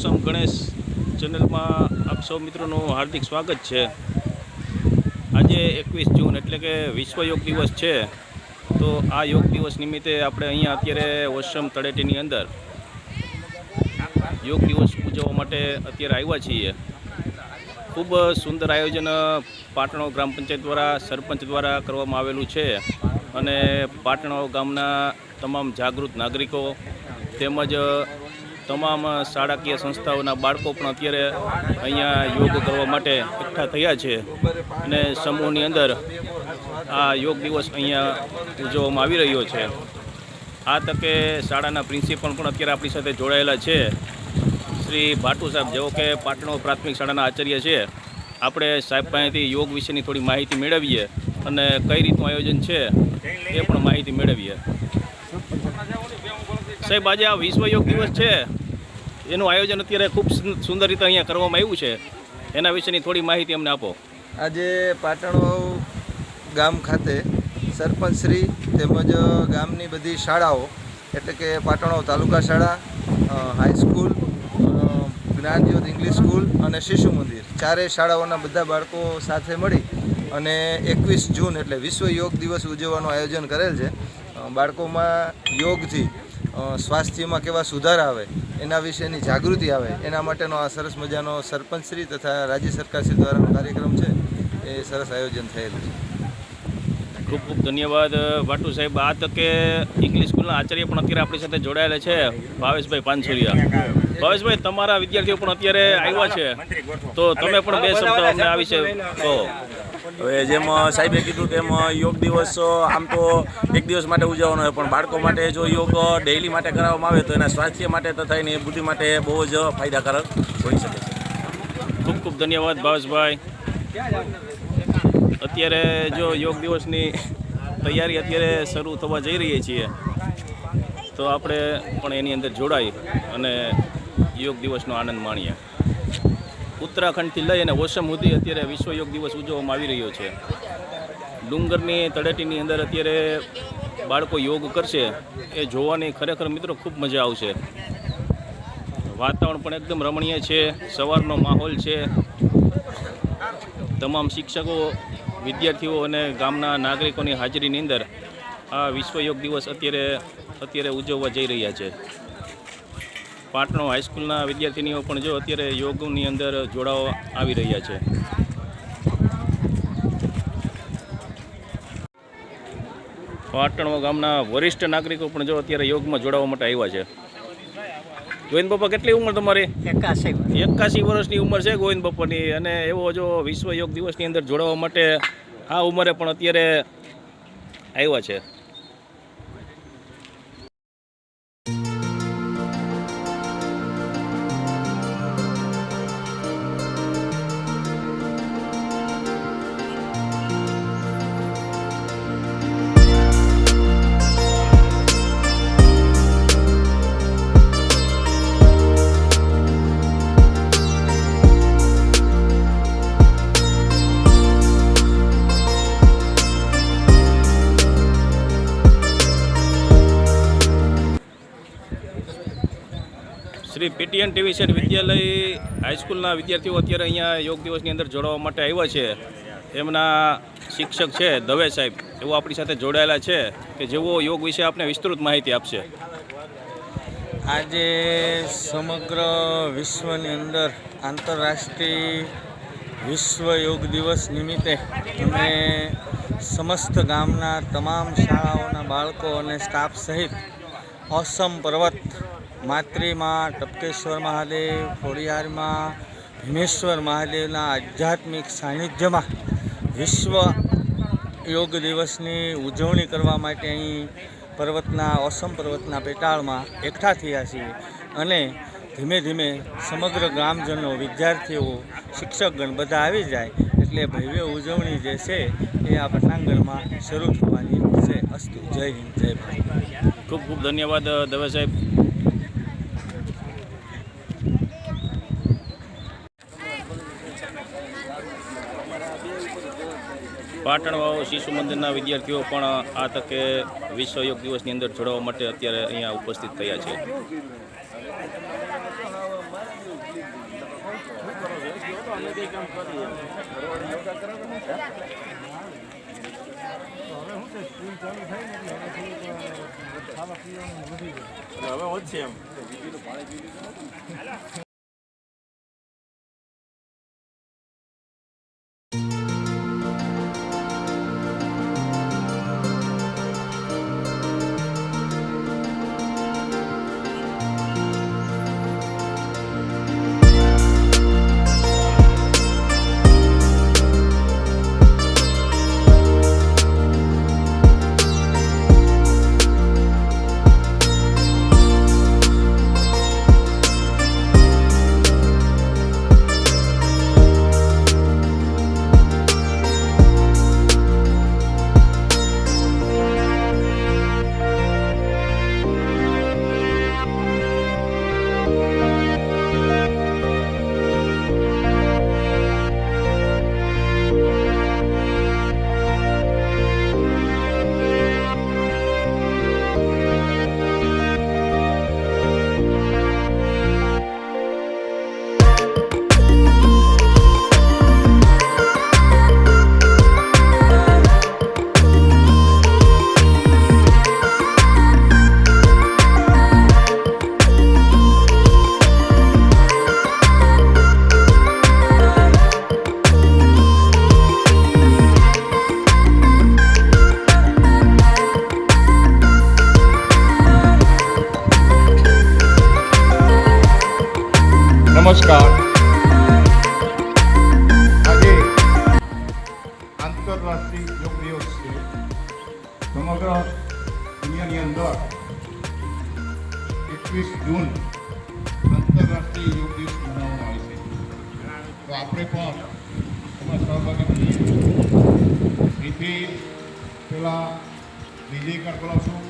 ઓસમ ગણેશ ચેનલમાં આપ સૌ મિત્રોનું હાર્દિક સ્વાગત છે। આજે 21 જૂન એટલે કે વિશ્વ યોગ દિવસ છે। તો આ યોગ દિવસ નિમિત્તે આપણે અહીંયા અત્યારે ઓસમ તળેટીની અંદર યોગ દિવસ ઉજવવા માટે અત્યારે આવ્યા છીએ। ખૂબ સુંદર આયોજન પાટણો ગ્રામ પંચાયત દ્વારા સરપંચ દ્વારા કરવામાં આવેલું છે અને પાટણો ગામના તમામ જાગૃત નાગરિકો તેમજ તમામ શાળાકીય સંસ્થાઓના બાળકો પણ અત્યારે અહીંયા યોગ કરવા માટે એકઠા થયા છે અને સમૂહની અંદર આ યોગ દિવસ અહીંયા ઉજવવામાં આવી રહ્યો છે। આ તકે શાળાના પ્રિન્સિપલ પણ અત્યારે આપણી સાથે જોડાયેલા છે, શ્રી ભાટુ સાહેબ, જેઓ કે પાટણો પ્રાથમિક શાળાના આચાર્ય છે। આપણે સાહેબ પાસેથી યોગ વિશેની થોડી માહિતી મેળવીએ અને કઈ રીતનું આયોજન છે એ પણ માહિતી મેળવીએ। સાહેબ, આજે આ વિશ્વ યોગ દિવસ છે, એનું આયોજન અત્યારે ખૂબ સુંદર રીતે અહીંયા કરવામાં આવ્યું છે, એના વિશેની થોડી માહિતી અમને આપો। આજે પાટણો ગામ ખાતે સરપંચશ્રી તેમજ ગામની બધી શાળાઓ એટલે કે પાટણો તાલુકા શાળા, હાઈસ્કૂલ, જ્ઞાનજ્યોત ઇંગ્લિશ સ્કૂલ અને શિશુ મંદિર, ચારેય શાળાઓના બધા બાળકો સાથે મળી અને 21 જૂન એટલે વિશ્વ યોગ દિવસ ઉજવવાનું આયોજન કરેલ છે। બાળકોમાં યોગથી સ્વાસ્થ્યમાં કેવા સુધાર આવે એના વિશેની જાગૃતિ આવે એના માટેનો આ સરસ મજાનો સરપંચશ્રી તથા રાજ્ય સરકારશ્રી દ્વારાનો કાર્યક્રમ છે, એ સરસ આયોજન થયેલું છે। ખૂબ ખૂબ ધન્યવાદ ભાટુ સાહેબ। આ તકે ઇંગ્લિશ સ્કૂલના આચાર્ય પણ અત્યારે આપણી સાથે જોડાયેલા છે, ભાવેશભાઈ પાનસુરિયા। ભાવેશભાઈ, તમારા વિદ્યાર્થીઓ પણ અત્યારે આવ્યા છે, તો તમે પણ બે શબ્દ અમને આ વિશે કહો। હવે જેમ સાહેબે કીધું તેમ યોગ દિવસ આમ તો એક દિવસ માટે ઉજવવાનો હોય, પણ બાળકો માટે જો યોગ ડેઇલી માટે કરાવવામાં આવે તો એના સ્વાસ્થ્ય માટે તથા એની બુદ્ધિ માટે બહુ જ ફાયદાકારક હોઈ શકે છે। ખૂબ ખૂબ ધન્યવાદ ભાવેશભાઈ। અત્યારે જો યોગ દિવસની તૈયારી અત્યારે શરૂ થવા જઈ રહી છીએ, તો આપણે પણ એની અંદર જોડાઈ અને યોગ દિવસનો આનંદ માણીએ। ઉત્તરાખંડથી લઈ અને ઓસમ સુધી અત્યારે વિશ્વ યોગ દિવસ ઉજવવામાં આવી રહ્યો છે। ડુંગરની તળેટીની અંદર અત્યારે બાળકો યોગ કરશે, એ જોવાની ખરેખર મિત્રો ખૂબ મજા આવશે। વાતાવરણ પણ એકદમ રમણીય છે, સવારનો માહોલ છે। તમામ શિક્ષકો, વિદ્યાર્થીઓ અને ગામના નાગરિકોની હાજરીની અંદર આ વિશ્વ યોગ દિવસ અત્યારે ઉજવવા જઈ રહ્યા છે। પાટણો હાઈસ્કૂલના વિદ્યાર્થીનીઓ પણ જો અત્યારે યોગની અંદર જોડાવા આવી રહ્યા છે। પાટણો ગામના વરિષ્ઠ નાગરિકો પણ જો અત્યારે યોગમાં જોડાવા માટે આવ્યા છે। ગોવિંદ બાપા, કેટલી ઉંમર તમારી? 81 વર્ષની ઉંમર છે ગોવિંદ બાપાની, અને એવો જો વિશ્વ યોગ દિવસની અંદર જોડાવા માટે આ ઉંમરે પણ અત્યારે આવ્યા છે। શ્રી પીટીએન ટીવી સેટ વિદ્યાલય હાઈસ્કૂલના વિદ્યાર્થીઓ અત્યારે અહીંયા યોગ દિવસની અંદર જોડાવા માટે આવ્યા છે। એમના શિક્ષક છે દવે સાહેબ, એવો આપણી સાથે જોડાયેલા છે કે જેઓ યોગ વિશે આપને વિસ્તૃત માહિતી આપશે। આજે સમગ્ર વિશ્વની અંદર આંતરરાષ્ટ્રીય વિશ્વ યોગ દિવસ નિમિત્તે અમે સમસ્ત ગામના તમામ શાળાઓના બાળકો અને સ્ટાફ સહિત ઓસમ પર્વત, માત્રીમાં, ટપકેશ્વર મહાદેવ, ખોડિયારમાં, ભીમેશ્વર મહાદેવના આધ્યાત્મિક સાનિધ્યમાં વિશ્વ યોગ દિવસની ઉજવણી કરવા માટે અહીં ઓસમ પર્વતના પેટાળમાં એકઠા થયા છીએ અને ધીમે ધીમે સમગ્ર ગ્રામજનો, વિદ્યાર્થીઓ, શિક્ષકગણ બધા આવી જાય એટલે ભવ્ય ઉજવણી જે છે એ આ પટાંગણમાં શરૂ થવાની છે। અસ્તુ, જય હિન્દ, જય ભારત। ખૂબ ખૂબ ધન્યવાદ દવે સાહેબ। પાટણ શિશુ મંદિરના વિદ્યાર્થીઓ પણ આ તકે વિશ્વ યોગ દિવસની અંદર જોડાવા માટે અત્યારે અહીંયા ઉપસ્થિત થયા છે. નમસ્કાર. આજે આંતરરાષ્ટ્રીય યોગ દિવસ છે. સમગ્ર દુનિયાની અંદર 21 જૂન આંતરરાષ્ટ્રીય યોગ દિવસ મનાવવામાં આવે છે. તો આપણે પણ એમાં સહભાગી બનીએ. એથી પહેલાં વિજય કાર્ડ બોલાવશું.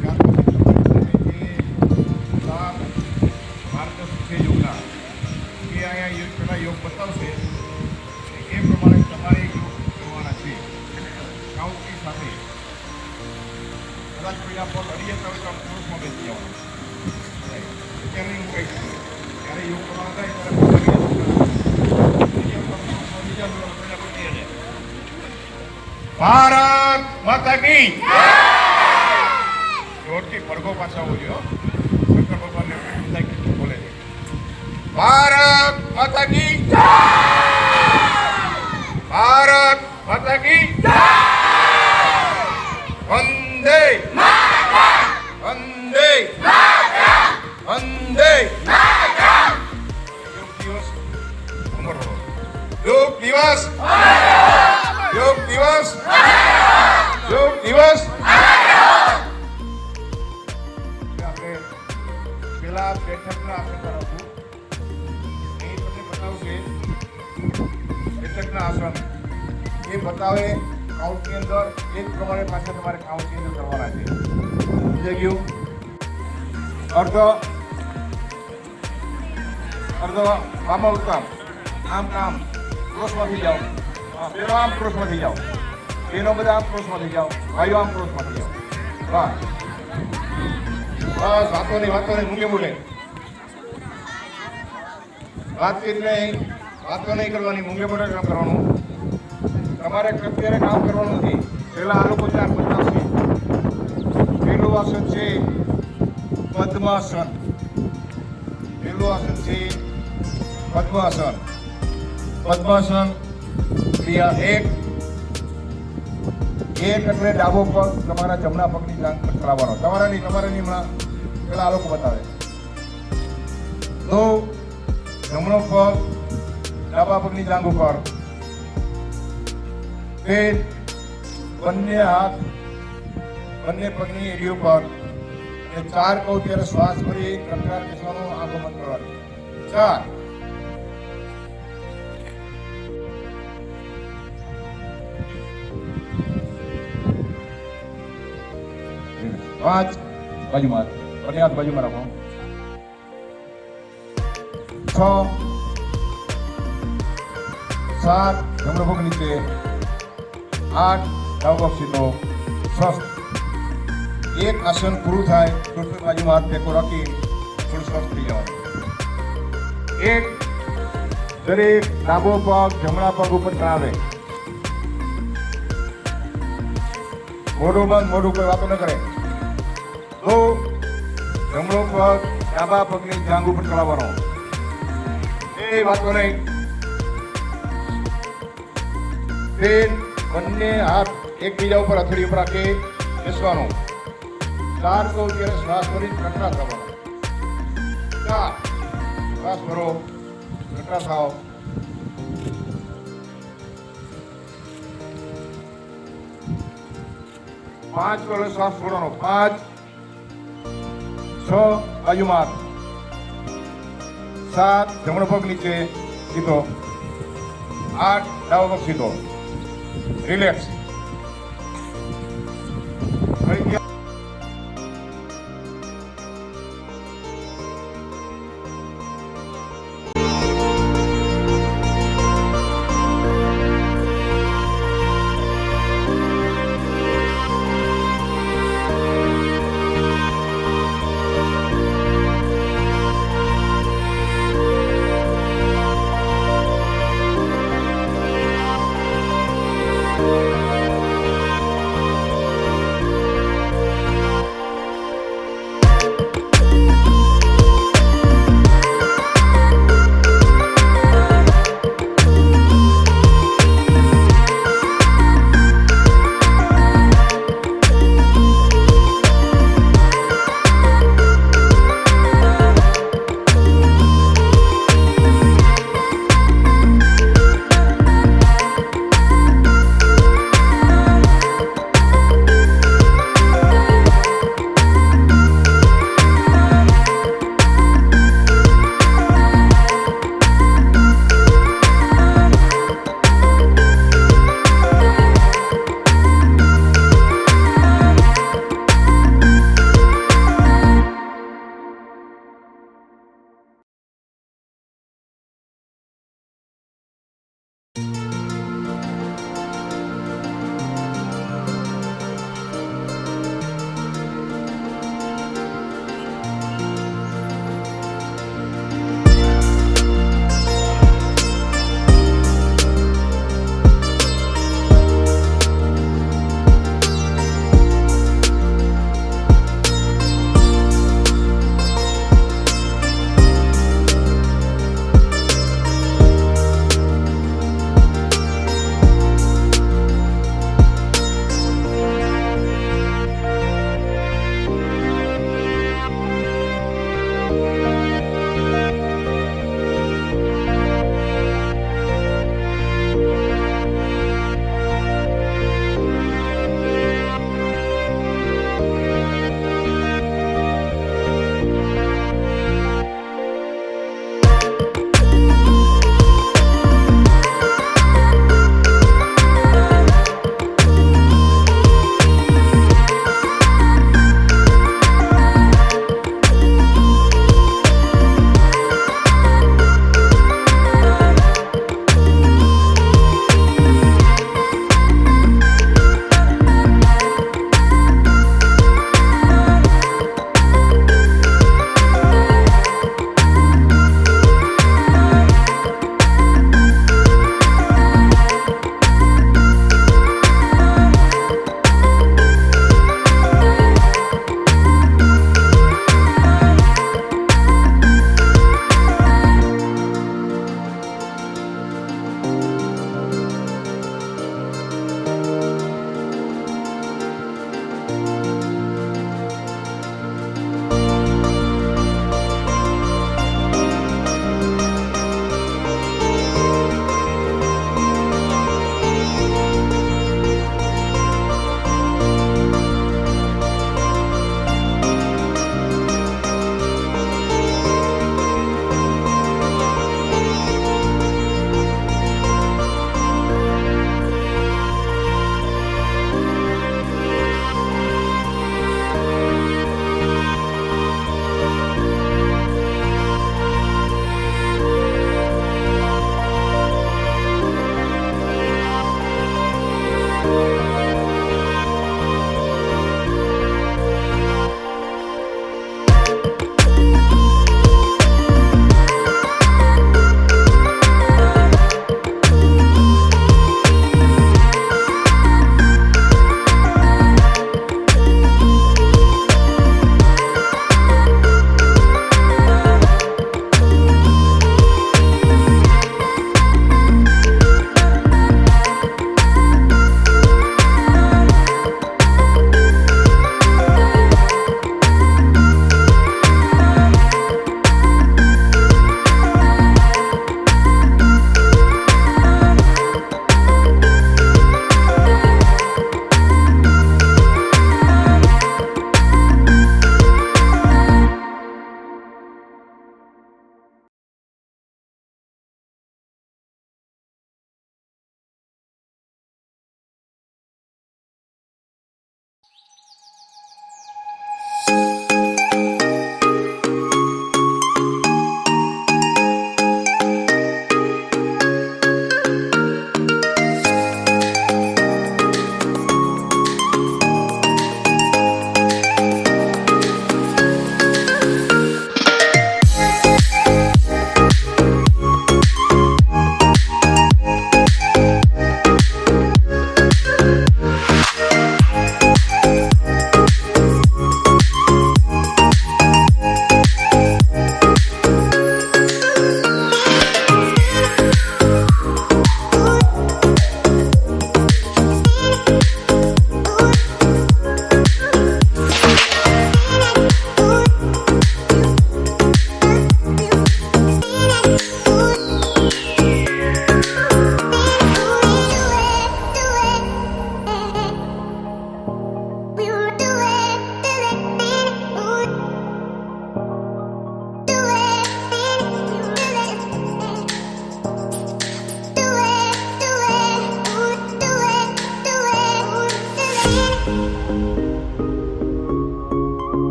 ત્યાર પછી માર્ગદર્શક છે યોગના એ અહીંયા પહેલાં યોગ બતાવશે. એ પ્રમાણે તમારે યોગ કરવાના છે કાઉન્ટની સાથે. કદાચ કોઈના પગ અડી જતા હોય તો આમ ક્રોસમાં બેસી જવાનું. ત્યારે હું કહીશ ત્યારે યોગ કરવાનો થાય ત્યારે ભારત માતા કી જોરથી પડઘો પાછા હોવો જોઈએ. શંકર ભગવાનને બોલે છે ભારત માતા કી ભારત માતા કી વંદે વંદે વંદે. યોગ દિવસ ઉમરો. યોગ દિવસ યોગ દિવસ યોગ દિવસ. આપણે પેલા બેઠકના આસન કરાવશું. એ તમને બતાવશે બેઠકના આસન. એ બતાવે કાઉન્ટની અંદર એ જ પ્રમાણે પાછા તમારે કાઉન્ટની અંદર કરવાના છે. સમજાઈ ગયું? અર્ધ આમ ઉત્તમ આમ કામ ક્રોસમાંથી જાઓ. પેલો આમ ક્રોસમાંથી જાઓ. બેનો બધા આમ ક્રોસમાંથી જાઓ. ભાઈઓ આમ ક્રોસમાંથી જાઓ. બસ વાતો નહીં મૂકે મૂકે વાતચીત નહીં, વાતો નહીં કરવાની, મૂંગે મોઢે કામ કરવાનું. તમારે અત્યારે કામ કરવાનું નથી. પહેલાં આ લોકો ચાર બતાવશે. પહેલું આસન છે પદ્માસન. પહેલું આસન છે પદ્માસન. પદ્માસન ક્રિયા 1 એટલે ડાબો પગ તમારા જમણા પગની જાંઘ પર ચલાવવાનો. તમારાની હમણાં પેલા આ લોકો બતાવે. તો જમણો પગ ડાબા પગની જાંઘ ઉપર. ફેર બંને હાથ બંને પગની એડી ઉપર. અને 4 કહું ત્યારે શ્વાસ ભરી પ્રકાર બેસવાનો, આંખો બંધ કરવાની. 4 5 બાજુમાં બંને હાથ બાજુમાં રાખો. 6 7 જમણો પગ નીચે. 8 ડાબો પગ સીધો સ્વસ્થ. એક આસન પૂરું થાય ટોટલ બાજુમાં હાથ ટેકો રાખી થોડું સ્વસ્થ થઈ જવાનું. એક દરેક ડાબો પગ જમણા પગ ઉપર ચડાવે. મોઢું બંધ, મોઢું કોઈ વાતો ન કરે. તો જમણો પગ ડાબા પગની જાંઘ ઉપર ચડાવવાનો. એ વાતો નહીં. ફેર બંને હાથ એકબીજા ઉપર હથેળી ઉપર રાખી બેસવાનું. 4 કહું ત્યારે શ્વાસ ભરી કટરા થવાનો. 4 શ્વાસ ભરો, કટરા થાઓ. 5 કરો શ્વાસ છોડવાનો. 5 6 બાજુમાં 7 જમણો પગ નીચે સીધો. 8 ડાબો પગ સીધો. રિલેક્સ.